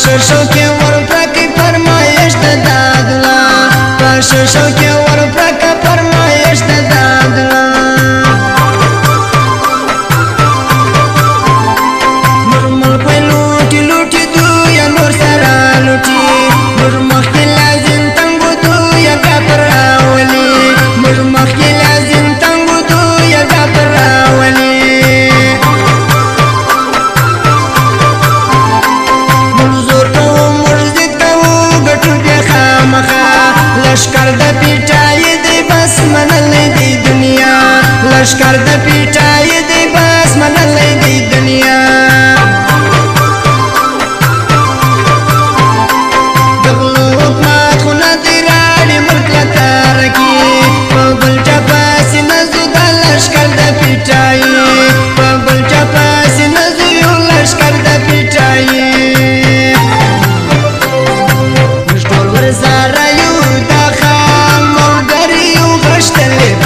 شرشو کې ورپرکې فرمایش د دادلا په شرشو کې ورپرکه فرمایش د دادلا نور ملک لوټي لوټي دوی نور سره لوټي نور مخکې لازم تنګو دوی کافر راولي نور مخکې لازم تنګو دوی کافر راولي لشکر د پیټای دی بس منلې دی دنیا لشکر د پیټای دی بس منلې دی دنیا دغلو حکمت خو نه دی راړي ملک لتار کی په بل چپاس نزو د لشکر د پیټای په بل چپاس نزو یو لشکر د پیټای مشټول ورزاره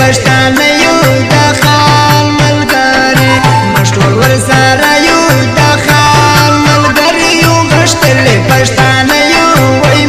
پښتانه یو د خان ملګری مشټول ورسره یو د خان ملګری یو غشتلې پښتانه یو وای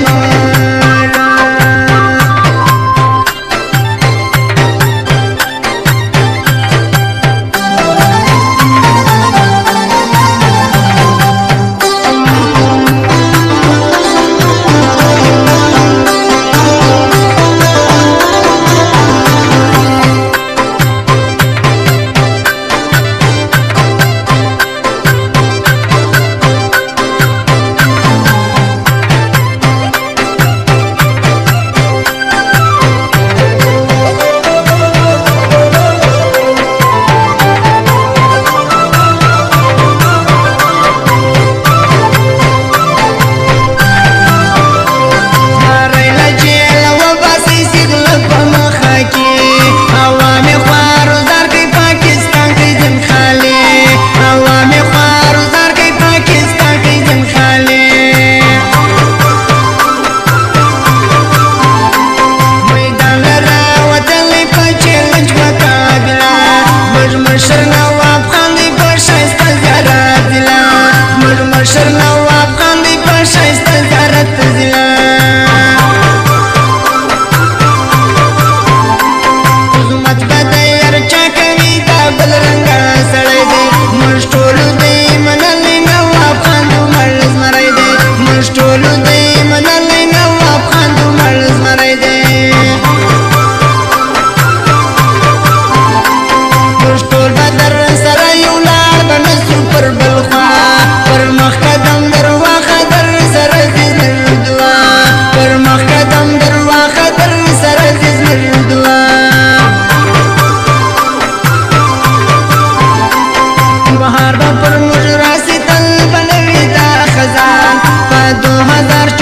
بهار پر موږ راسي تل بنوي دا خزان په 2024